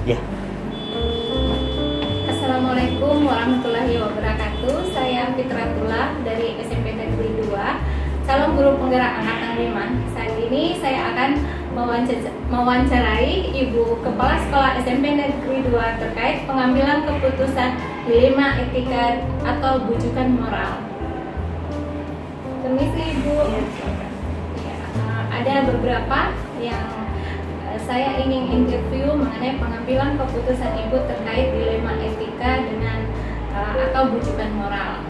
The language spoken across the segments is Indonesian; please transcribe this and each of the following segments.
Ya. Assalamualaikum warahmatullahi wabarakatuh. Saya Fitratullah dari SMP Negeri 2, calon guru penggerak angkatan 5. Saat ini saya akan mewawancarai Ibu Kepala Sekolah SMP Negeri 2 terkait pengambilan keputusan dilema etika atau bujukan moral. Permisi Ibu. Ya, ada beberapa yang saya ingin interview mengenai pengambilan keputusan Ibu terkait dilema etika dengan atau bujukan moral.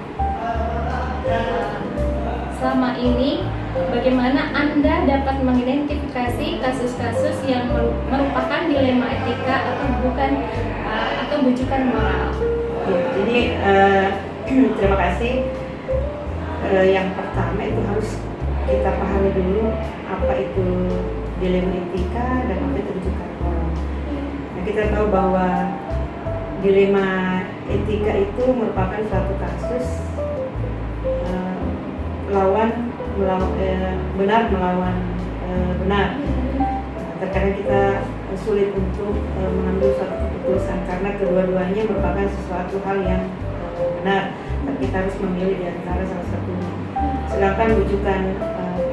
Selama ini, bagaimana Anda dapat mengidentifikasi kasus-kasus yang merupakan dilema etika atau bujukan moral? Ya, jadi terima kasih. Yang pertama itu harus kita pahami dulu apa itu dilema etika dan apa itu bujukan moral. Nah, kita tahu bahwa dilema etika itu merupakan suatu kasus benar melawan benar. Terkadang kita sulit untuk mengambil suatu keputusan karena kedua-duanya merupakan sesuatu hal yang benar, tapi kita harus memilih di antara salah satunya. Sedangkan bujukan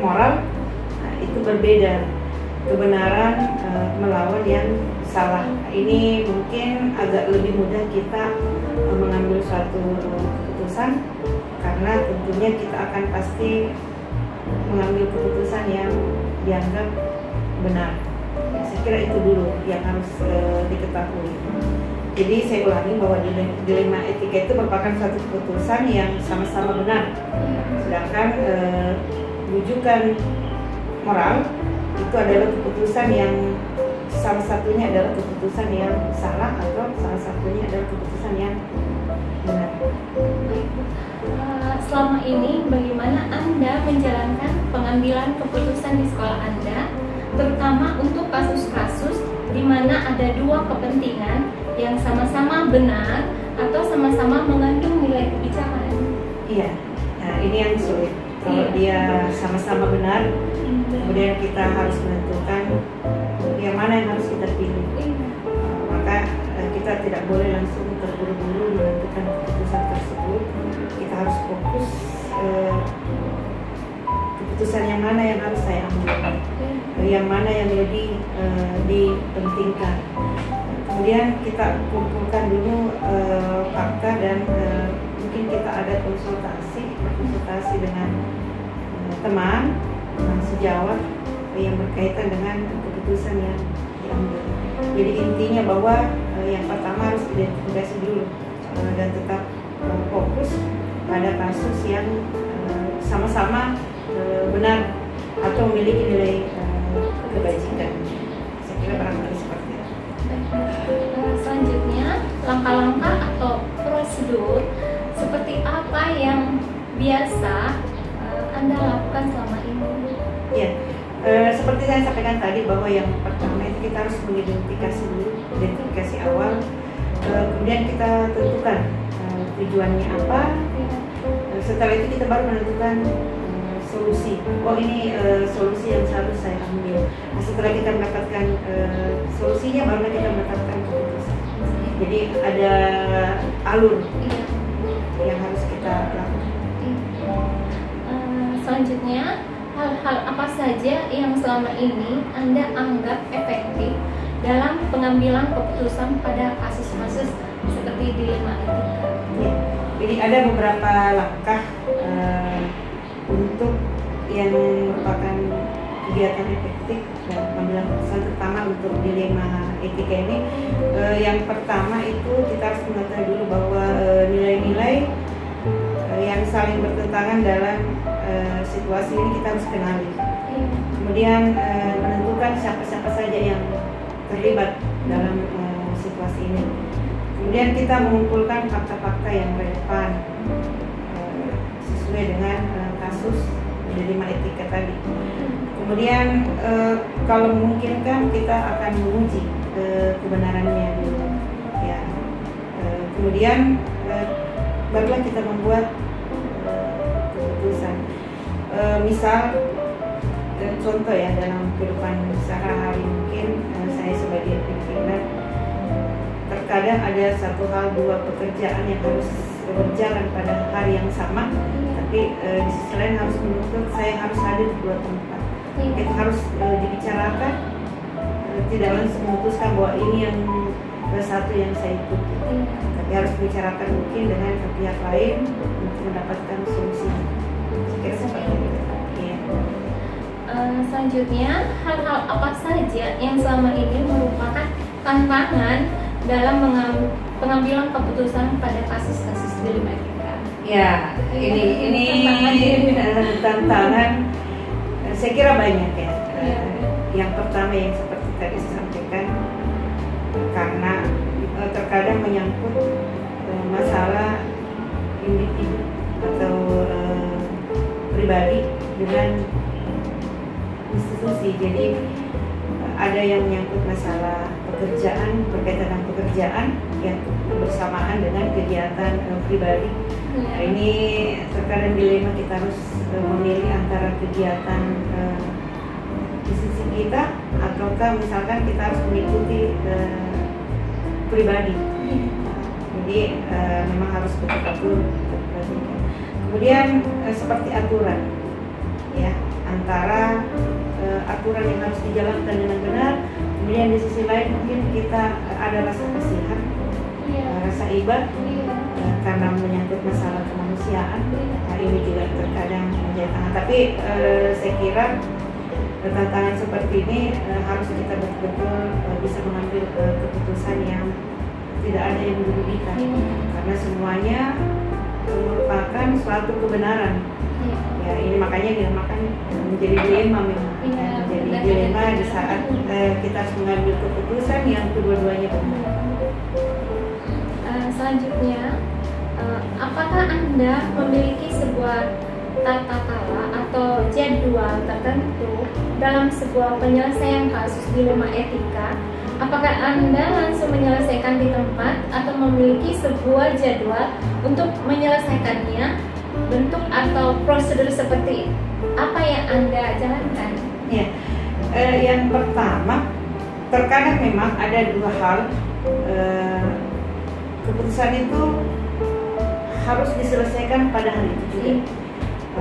moral itu berbeda, kebenaran melawan yang salah. Ini mungkin agak lebih mudah kita mengambil suatu keputusan karena tentunya kita akan pasti mengambil keputusan yang dianggap benar. Saya kira itu dulu yang harus diketahui. Jadi saya ulangi bahwa dilema etika itu merupakan suatu keputusan yang sama-sama benar. Sedangkan bujukan moral itu adalah keputusan yang salah satunya adalah keputusan yang salah atau salah satunya adalah keputusan yang benar. Selama ini bagaimana Anda menjalankan pengambilan keputusan di sekolah Anda, terutama untuk kasus-kasus di mana ada dua kepentingan yang sama-sama benar atau sama-sama mengandung nilai kebijakan? Iya, nah ini yang sulit. Kalau dia sama-sama benar, kemudian kita harus menentukan yang mana yang harus kita pilih. Maka kita tidak boleh langsung terburu-buru menentukan keputusan tersebut. Kita harus fokus keputusan yang mana yang harus saya ambil, yang mana yang lebih dipentingkan. Kemudian kita kumpulkan dulu fakta dan mungkin kita ada konsultasi dengan teman sejawat yang berkaitan dengan keputusan yang diambil. Jadi intinya bahwa yang pertama harus identifikasi dulu dan tetap fokus pada kasus yang sama-sama benar atau memiliki nilai kebajikan. Saya kira barangkali seperti itu. Selanjutnya, langkah-langkah atau prosedur seperti apa yang biasa Anda lakukan selama ini? Ya, seperti saya sampaikan tadi bahwa yang pertama itu kita harus mengidentifikasi dulu, identifikasi awal, kemudian kita tentukan tujuannya apa. Setelah itu kita baru menentukan solusi. Oh ini solusi yang harus saya ambil. Nah, setelah kita mendapatkan solusinya, baru kita mendapatkan keputusan. Jadi ada alur yang harus kita lakukan. Selanjutnya, hal-hal apa saja yang selama ini Anda anggap efektif dalam pengambilan keputusan pada kasus-kasus seperti dilema etika? Ya, jadi ada beberapa langkah untuk yang merupakan kegiatan efektif dan pengambilan keputusan, terutama untuk dilema etika ini. Yang pertama itu kita harus mengetahui dulu bahwa nilai-nilai yang saling bertentangan dalam situasi ini kita harus kenali. Kemudian menentukan siapa-siapa saja yang terlibat dalam situasi ini. Kemudian kita mengumpulkan fakta-fakta yang relevan sesuai dengan kasus dilema etika tadi. Kemudian kalau memungkinkan kita akan menguji kebenarannya dulu. Ya. Kemudian barulah kita membuat keputusan. Misal contoh ya, dalam kehidupan sehari-hari mungkin saya sebagai pimpinan terkadang ada satu hal dua pekerjaan yang harus berjalan pada hari yang sama, tapi di sisi lain harus menuntut saya harus hadir di dua tempat. Itu harus dibicarakan, tidak langsung memutuskan bahwa ini yang satu yang saya ikuti, tapi harus dibicarakan mungkin dengan pihak lain untuk mendapatkan solusi. Kira seperti itu. Ya. Selanjutnya, hal-hal apa saja yang selama ini merupakan tantangan dalam pengambilan keputusan pada kasus-kasus dilema etika? Ya, ini tantangan. Saya kira banyak ya. Yang pertama yang seperti tadi saya sampaikan, karena terkadang menyangkut masalah individu atau pribadi dengan institusi. Jadi ada yang menyangkut masalah pekerjaan, berkaitan dengan pekerjaan yang bersamaan dengan kegiatan pribadi. Nah, ini terkadang dilema, kita harus memilih antara kegiatan institusi kita ataukah misalkan kita harus mengikuti pribadi. Jadi memang harus betul-betul diperhatikan. Kemudian seperti aturan, ya, antara aturan yang harus dijalankan dengan benar, kemudian di sisi lain mungkin kita ada rasa kasihan, rasa iba, karena menyangkut masalah kemanusiaan. Nah, ini juga terkadang menjadi tantangan. Tapi saya kira tantangan seperti ini harus kita betul-betul bisa mengambil keputusan yang tidak ada yang merugikan, karena semuanya merupakan suatu kebenaran. Ya, ini makanya dinamakan menjadi dilema memang. Menjadi dilema di saat kita harus mengambil keputusan yang kedua-duanya benar. Selanjutnya, apakah Anda memiliki sebuah tata cara atau jadwal tertentu dalam sebuah penyelesaian kasus dilema etika? Apakah Anda langsung menyelesaikan di tempat atau memiliki sebuah jadwal untuk menyelesaikannya? Bentuk atau prosedur seperti apa yang Anda jalankan? Ya, yang pertama, terkadang memang ada dua hal. Keputusan itu harus diselesaikan pada hari itu juga.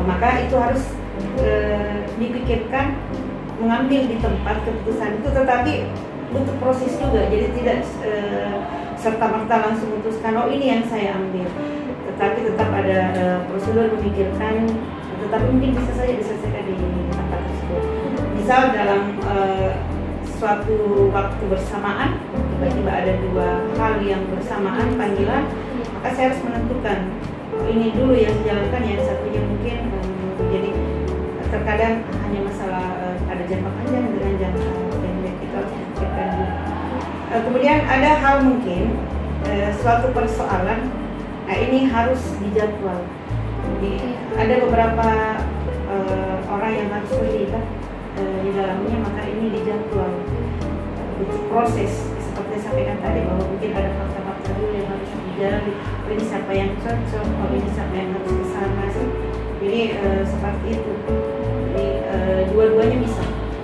Maka itu harus dipikirkan, mengambil di tempat keputusan itu, tetapi butuh proses juga. Jadi tidak serta-merta langsung memutuskan, oh ini yang saya ambil. Tetapi tetap ada prosedur memikirkan, tetapi mungkin bisa saja diselesaikan di tempat tersebut. Misal dalam suatu waktu bersamaan, tiba-tiba ada dua hal yang bersamaan panggilan, maka saya harus menentukan ini dulu yang dijalankan, yang satunya mungkin jadi terkadang hanya masalah ada jangka panjang dengan jangka pendek, kita harus pikirkan dulu. Kemudian ada hal mungkin suatu persoalan, nah ini harus dijadwal. Jadi ada beberapa orang yang harus terlibat di dalamnya, maka ini dijadwal. Proses seperti saya sampaikan tadi, bahwa mungkin ada fakta-fakta dulu yang harus dijalani. Oh, ini siapa yang cocok, oh ini siapa yang harus kesana sih. Jadi seperti itu. Jadi dua-duanya bisa.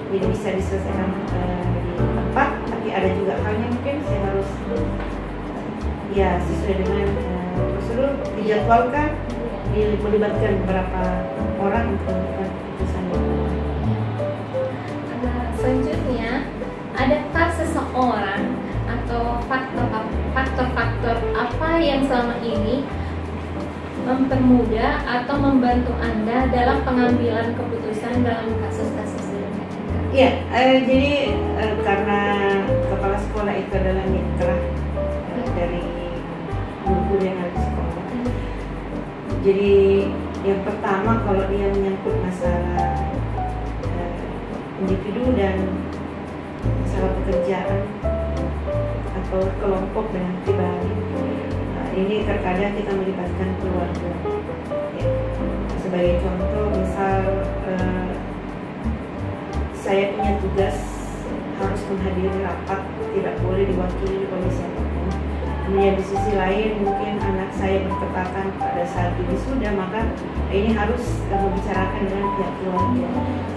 Jadi bisa diselesaikan di tempat, tapi ada juga halnya mungkin saya harus ya sesuai dengan prosedur, dijadwalkan, melibatkan beberapa orang untuk melakukan keputusan. Selanjutnya, adakah seseorang atau faktor-faktor apa yang selama ini mempermudah atau membantu Anda dalam pengambilan keputusan dalam kasus-kasus dilema etika? Iya, jadi karena kepala sekolah itu adalah mitra dari guru yang ada di sekolah. Jadi yang pertama, kalau dia menyangkut masalah individu dan masalah pekerjaan atau kelompok dengan pribadi, nah, ini terkadang kita melibatkan keluarga. Ya. Sebagai contoh, misal saya punya tugas harus menghadiri rapat, tidak boleh diwakili oleh siapapun. Kemudian di sisi lain mungkin anak saya bertepatan pada saat wisuda, maka ini harus membicarakan dengan pihak keluarga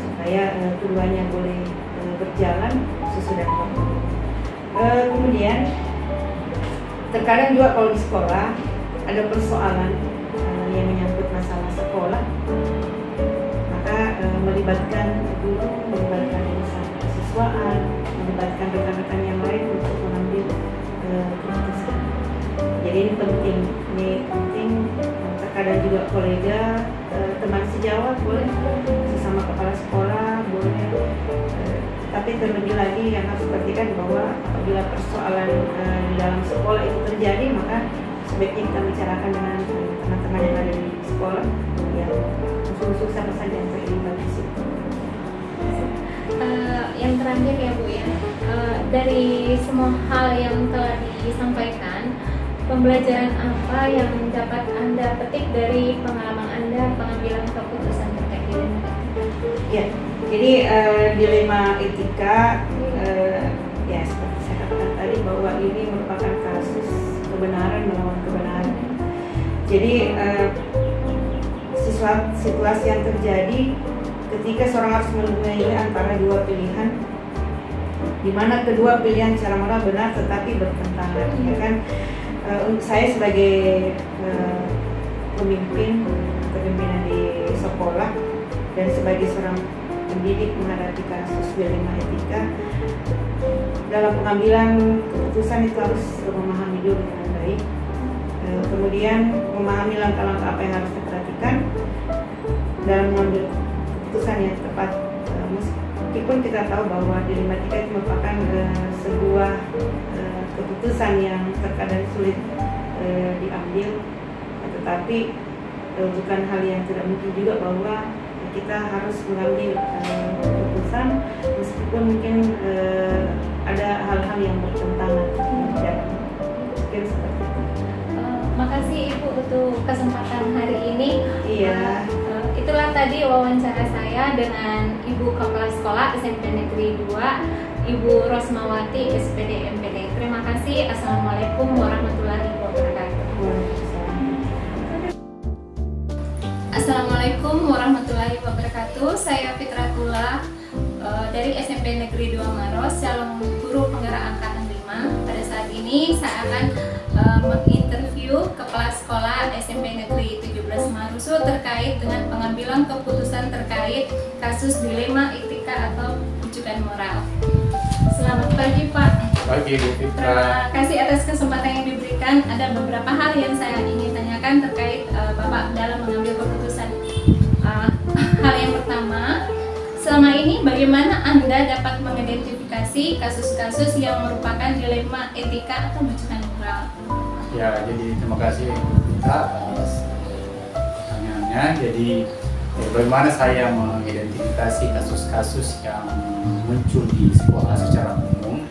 supaya keduanya boleh berjalan sesudah waktu. Kemudian terkadang juga kalau di sekolah ada persoalan yang menyangkut masalah sekolah, maka melibatkan guru, melibatkan insan kesiswaan, melibatkan rekan-rekan yang lain untuk mengambil keputusan. Jadi ini penting, terkadang juga kolega, teman sejawat boleh, sesama kepala sekolah boleh, tapi terlebih lagi yang harus diperhatikan bahwa apabila persoalan di dalam sekolah itu terjadi, maka sebaiknya kita bicarakan dengan teman-teman yang ada di sekolah, yang unsur-unsur siapa saja yang terlibat di situ. Yang terakhir ya Bu ya, dari semua hal yang telah disampaikan, pembelajaran apa yang dapat Anda petik dari pengalaman Anda pengambilan keputusan terkait dilema? Ya, jadi dilema etika, ya seperti saya katakan tadi bahwa ini merupakan kasus kebenaran melawan kebenaran. Jadi situasi yang terjadi ketika seorang harus memilih antara dua pilihan, di mana kedua pilihan secara moral benar tetapi bertentangan, ya kan? Saya sebagai kepemimpinan di sekolah dan sebagai seorang pendidik menghadapi kasus dilema etika, dalam pengambilan keputusan itu harus memahami dulu dengan baik, kemudian memahami langkah-langkah apa yang harus diperhatikan dalam mengambil keputusan yang tepat. Meskipun kita tahu bahwa dilema etika itu merupakan sebuah keputusan yang terkadang sulit diambil, tetapi bukan hal yang tidak mungkin juga bahwa kita harus mengambil keputusan meskipun mungkin ada hal-hal yang bertentangan. Dan mungkin seperti itu. Makasih Ibu untuk kesempatan hari ini. Iya. Itulah tadi wawancara saya dengan Ibu Kepala Sekolah SMP Negeri 2, Ibu Rosmawati, SPD MPD. Terima kasih. Assalamualaikum warahmatullahi wabarakatuh. Assalamualaikum warahmatullahi wabarakatuh. Saya Fitratullah dari SMP Negeri 2 Maros, calon guru penggerak angkatan 5. Pada saat ini saya akan menginterview Kepala Sekolah SMP Negeri 17 Marusu terkait dengan pengambilan keputusan terkait kasus dilema etika atau rujukan moral. Selamat pagi Pak. Pagi Bu Fitra. Terima kasih atas kesempatan yang diberikan. Ada beberapa hal yang saya ingin tanyakan terkait Bapak dalam mengambil keputusan. Hal yang pertama, selama ini bagaimana Anda dapat mengidentifikasi kasus-kasus yang merupakan dilema etika atau rujukan moral? Ya, jadi terima kasih Bu Fitra atas pertanyaannya. Jadi bagaimana saya mengidentifikasi kasus-kasus yang muncul di sekolah secara umum,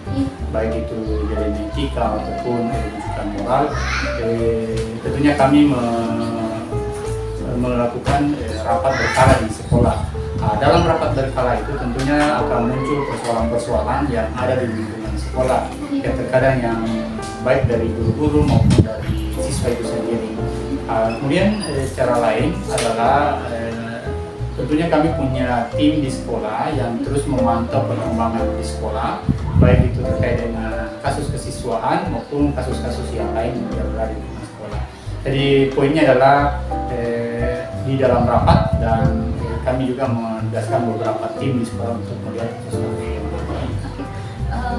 baik itu dilema etika ataupun rujukan moral. Tentunya kami melakukan rapat berkala di sekolah. Dalam rapat berkala itu tentunya akan muncul persoalan-persoalan yang ada di lingkungan sekolah, yang terkadang yang baik dari guru-guru maupun dari siswa itu sendiri. Kemudian secara lain adalah tentunya kami punya tim di sekolah yang terus memantau perkembangan di sekolah, baik itu terkait dengan kasus kesiswaan maupun kasus-kasus yang lain yang berada di sekolah. Jadi poinnya adalah di dalam rapat, dan kami juga menugaskan beberapa tim di sekolah untuk melihat sesuatu yang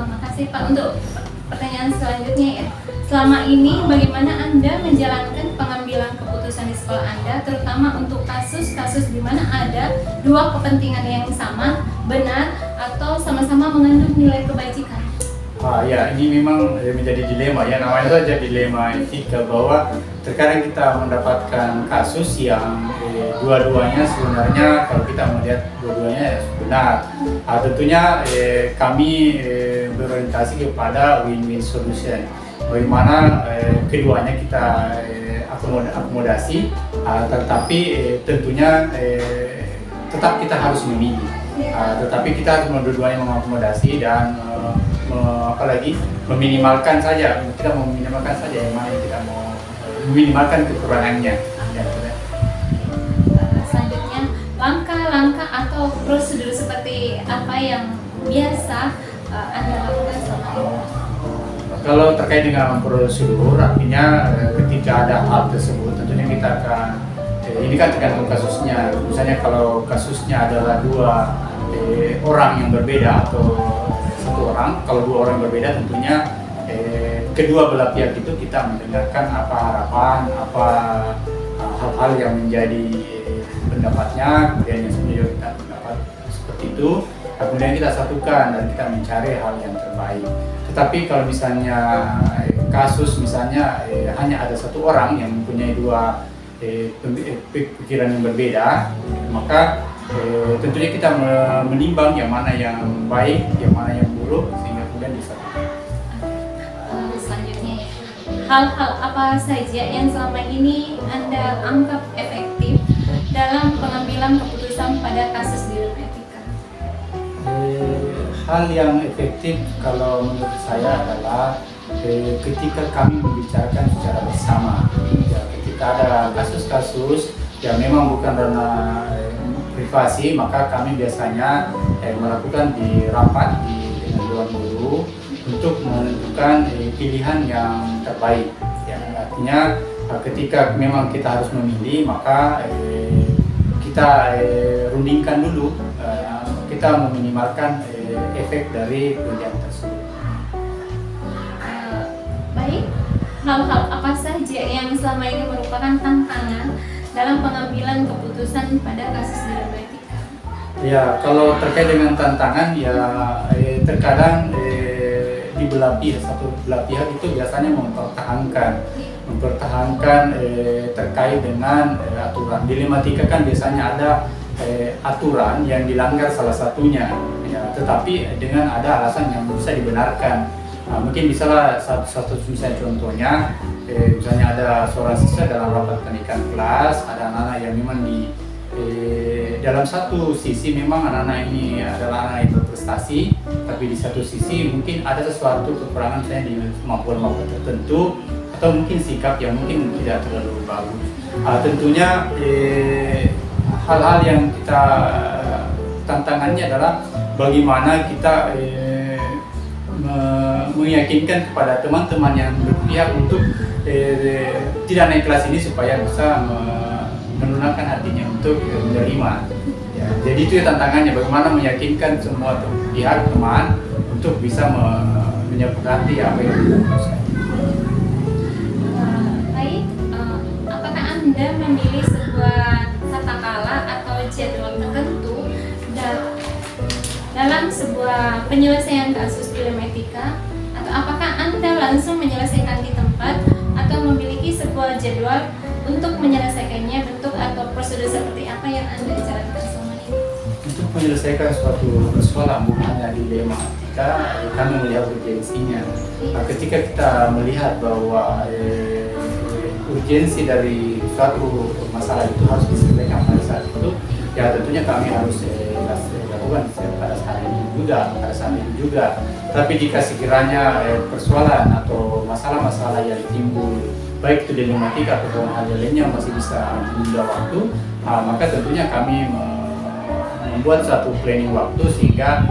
makasih Pak. Untuk pertanyaan selanjutnya ya, selama ini bagaimana Anda menjalankan pengambilan keputusan di sekolah Anda, terutama untuk kasus-kasus di mana ada dua kepentingan yang sama, benar atau sama-sama mengandung nilai kebajikan? Ya, ini memang menjadi dilema ya, namanya saja dilema etika, bahwa terkadang kita mendapatkan kasus yang dua-duanya sebenarnya kalau kita melihat dua-duanya benar. Tentunya kami berorientasi kepada win-win solution, bagaimana keduanya kita akomodasi, tetapi tentunya tetap kita harus memilih, tetapi kita harus dua-duanya mengakomodasi dan apalagi meminimalkan saja, kita mau meminimalkan saja yang mana yang kita mau meminimalkan kekurangannya. Selanjutnya, langkah-langkah atau prosedur seperti apa yang biasa Anda lakukan selama ini? Kalau terkait dengan prosedur, artinya ketika ada hal tersebut, tentunya kita akan ini kan tergantung kasusnya. Misalnya kalau kasusnya adalah dua orang yang berbeda atau satu orang, kalau dua orang berbeda tentunya kedua belah pihak itu kita mendengarkan apa harapan, apa hal-hal yang menjadi pendapatnya, kemudian yang sebenarnya kita pendapat seperti itu. Kemudian kita satukan dan kita mencari hal yang terbaik. Tetapi kalau misalnya kasus misalnya hanya ada satu orang yang mempunyai dua pikiran yang berbeda, maka tentunya kita menimbang yang mana yang baik, yang mana yang buruk, sehingga kemudian disatukan. Selanjutnya, hal-hal apa saja yang selama ini Anda anggap efektif dalam pengambilan keputusan pada kasus dilema etika? Hal yang efektif kalau menurut saya adalah ketika kami membicarakan secara bersama. Ya, ketika ada kasus-kasus yang memang bukan ranah privasi, maka kami biasanya melakukan di rapat dengan dewan guru untuk menentukan pilihan yang terbaik. Ya, artinya ketika memang kita harus memilih, maka kita rundingkan dulu, kita meminimalkan efek dari pilihan tersebut. Baik, hal-hal apa saja yang selama ini merupakan tantangan dalam pengambilan keputusan pada kasus dilema etika? Ya, kalau terkait dengan tantangan, ya terkadang di satu belah pihak itu biasanya mempertahankan terkait dengan aturan. Dilema etika kan biasanya ada aturan yang dilanggar salah satunya, ya, tetapi dengan ada alasan yang bisa dibenarkan. Mungkin misalnya satu misalnya contohnya, misalnya ada seorang siswa dalam rapat kenaikan kelas, ada anak-anak yang memang dalam satu sisi memang anak-anak ini adalah anak yang berprestasi, tapi di satu sisi mungkin ada sesuatu kekurangan misalnya di kemampuan tertentu, atau mungkin sikap yang mungkin tidak terlalu bagus. Tentunya hal-hal yang kita tantangannya adalah bagaimana kita meyakinkan kepada teman-teman yang berpihak untuk tidak naik kelas ini supaya bisa menenangkan hatinya untuk menerima. Ya, jadi itu ya tantangannya, bagaimana meyakinkan semua pihak teman untuk bisa menyepakati apa yang dilakukan. Baik, apakah Anda memilih sebuah tata kala atau jadwal tertentu dalam sebuah penyelesaian kasus dilema etika, atau apakah Anda langsung menyelesaikan di tempat atau memiliki sebuah jadwal untuk menyelesaikannya, bentuk atau prosedur seperti apa yang Anda jalankan selama ini? Untuk menyelesaikan suatu persoalan bukan hanya dilema etika, kami melihat urgensinya. Ketika kita melihat bahwa urgensi dari suatu masalah itu harus diselesaikan pada saat itu, ya tentunya kami harus lakukan pada saat itu juga. Tapi jika sekiranya persoalan atau masalah-masalah yang timbul, baik itu dilema etika atau hal lainnya masih bisa menunda waktu, maka tentunya kami membuat satu planning waktu sehingga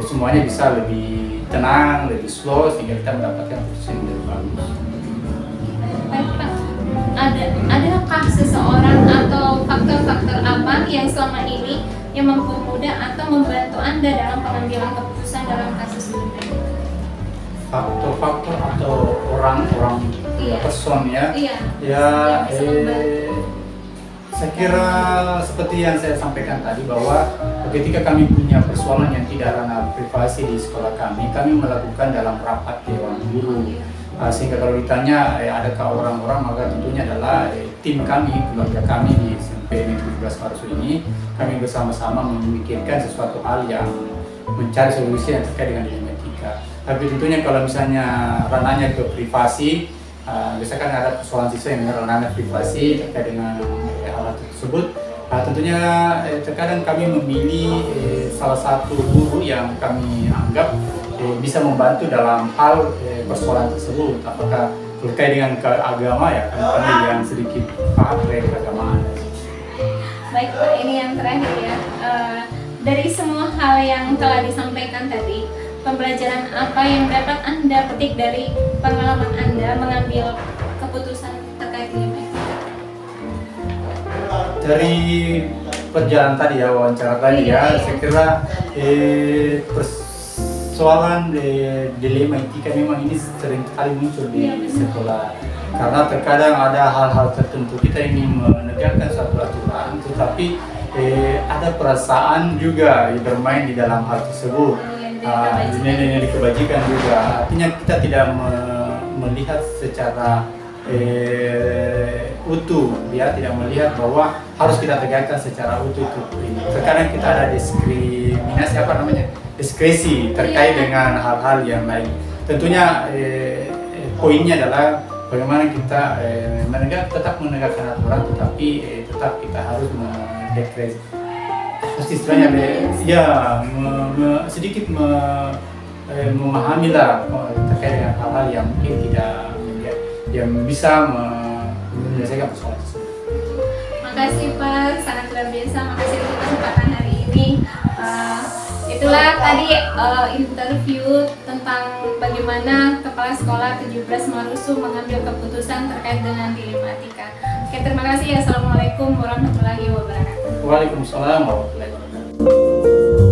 semuanya bisa lebih tenang, lebih slow, sehingga kita mendapatkan keputusan yang lebih bagus. Baik Pak, adakah seseorang atau faktor-faktor apa yang selama ini yang mempermudah atau membantu Anda dalam pengambilan keputusan dalam kasus dilema etika? Faktor-faktor atau orang-orang person ya? Iya. Ya, saya kira seperti yang saya sampaikan tadi, bahwa ketika kami punya persoalan yang tidak ranah privasi di sekolah kami melakukan dalam rapat dewan guru. Sehingga kalau ditanya adakah orang-orang, maka tentunya adalah tim kami, keluarga kami di SMP Negeri 17 Parsu ini, kami bersama-sama memikirkan sesuatu hal yang mencari solusi yang terkait dengan dilema etika. Tapi tentunya kalau misalnya ranahnya ke privasi, biasanya kan ada persoalan siswa yang ranahnya privasi terkait dengan hal tersebut. Tentunya terkadang kami memilih salah satu guru yang kami anggap bisa membantu dalam hal persoalan tersebut, apakah terkait dengan agama, ya kami yang sedikit paham terkait keagamaan. Baik Pak, ini yang terakhir ya. Dari semua hal yang telah disampaikan tadi, pembelajaran apa yang dapat Anda petik dari pengalaman Anda mengambil keputusan terkait dilematika? Dari perjalanan tadi ya, wawancara tadi Iya. ya, saya kira persoalan dilema etika memang ini sering kali muncul di Iya, benar. sekolah. Karena terkadang ada hal-hal tertentu kita ingin menegakkan suatu aturan, tetapi ada perasaan juga yang bermain di dalam hal tersebut. Nilai-nilai kebajikan juga. Artinya kita tidak melihat secara utuh, ya, tidak melihat bahwa harus kita tegakkan secara utuh itu. Terkadang kita ada diskriminasi, apa namanya, diskresi terkait dengan hal-hal yang lain. Tentunya poinnya adalah bagaimana kita tetap menegakkan aturan, tetapi tetap kita harus mendekresi, istilahnya ya, sedikit memahami lah terkait dengan hal-hal yang mungkin tidak, yang bisa menyelesaikan persoalan tersebut. Makasih Pak, sangat luar biasa. Makasih untuk kesempatan hari ini. Itulah tadi interview tentang bagaimana Kepala Sekolah 17 Marusu mengambil keputusan terkait dengan dilematika. Oke, terima kasih. Assalamualaikum warahmatullahi wabarakatuh. Waalaikumsalam warahmatullahi wabarakatuh.